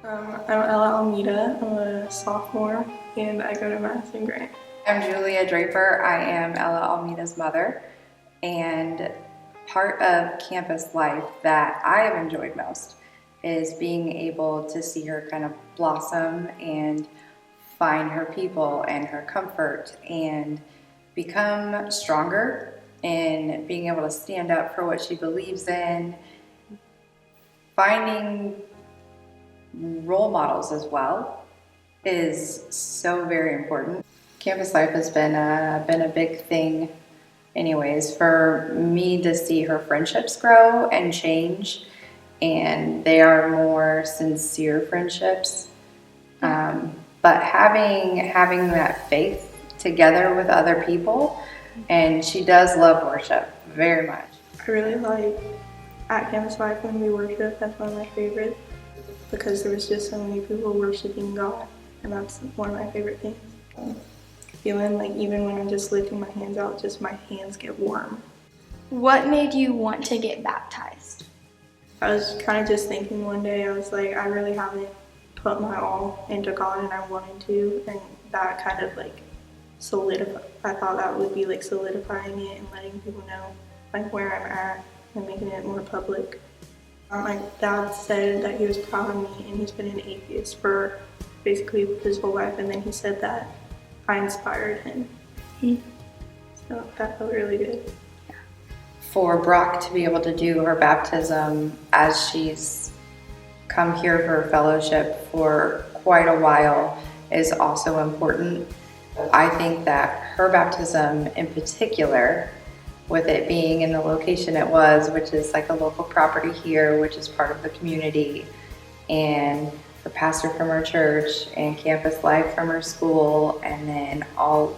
I'm Ella Almeida. I'm a sophomore and I go to Madison Grant. I'm Julia Draper. I am Ella Almeida's mother, and part of campus life that I have enjoyed most is being able to see her kind of blossom and find her people and her comfort and become stronger in being able to stand up for what she believes in, finding role models as well is so very important. Campus life has been a big thing anyways for me to see her friendships grow and change, and they are more sincere friendships. But having that faith together with other people, and she does love worship very much. I really like at campus life when we worship. That's one of my favorites because there was just so many people worshiping God, and that's one of my favorite things. Feeling like even when I'm just lifting my hands out, just my hands get warm. What made you want to get baptized? I was kind of just thinking one day, I was like, I really haven't put my all into God and I wanted to, and that kind of like solidified. I thought that would be like solidifying it and letting people know like where I'm at and making it more public. My dad said that he was proud of me, and he's been an atheist for basically his whole life, and then he said that I inspired him. So that felt really good. For Brock to be able to do her baptism as she's come here for fellowship for quite a while is also important. I think that her baptism in particular, with it being in the location it was, which is like a local property here, which is part of the community, and the pastor from her church and campus life from her school, and then all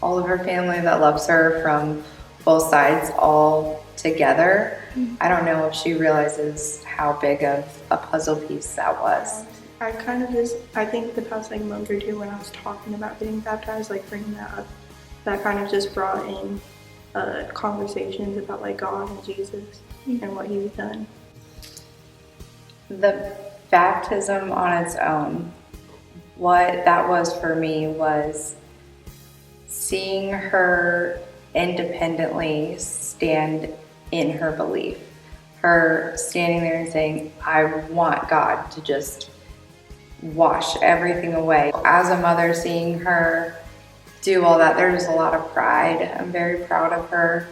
of her family that loves her from both sides all together. I don't know if she realizes how big of a puzzle piece that was. I think the past like month or two when I was talking about getting baptized, like bringing that up, that kind of just brought in conversations about like God and Jesus and what he's done. The baptism on its own, what that was for me was seeing her independently stand in her belief. Her standing there and saying, I want God to just wash everything away. As a mother, seeing her do all that, there's a lot of pride. I'm very proud of her.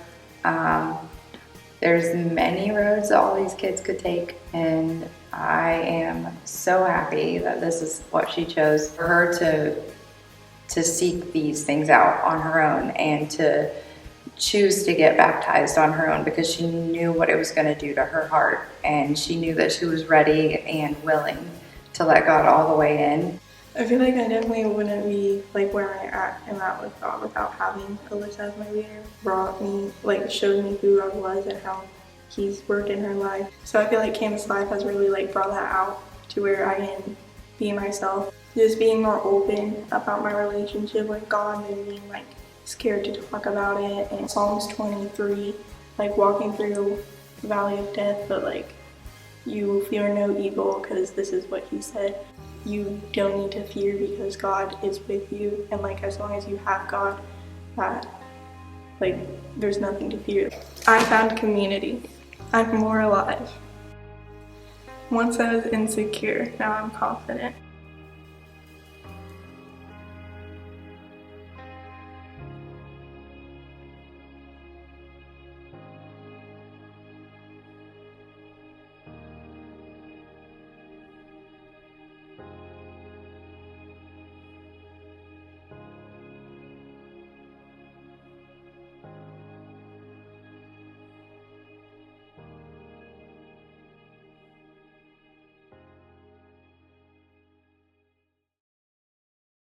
There's many roads all these kids could take, and I am so happy that this is what she chose. For her to seek these things out on her own and to choose to get baptized on her own because she knew what it was going to do to her heart, and she knew that she was ready and willing to let God all the way in. I feel like I definitely wouldn't be like where I am at with God without having Alyssa as my leader. Showed me who God was and how he's worked in her life. So I feel like campus life has really like brought that out to where I can be myself. Just being more open about my relationship with God and being like scared to talk about it. And Psalms 23, like walking through the valley of death, but like you fear no evil because this is what he said. You don't need to fear because God is with you, and like as long as you have God, that like there's nothing to fear. I found community. I'm more alive. Once I was insecure, now I'm confident.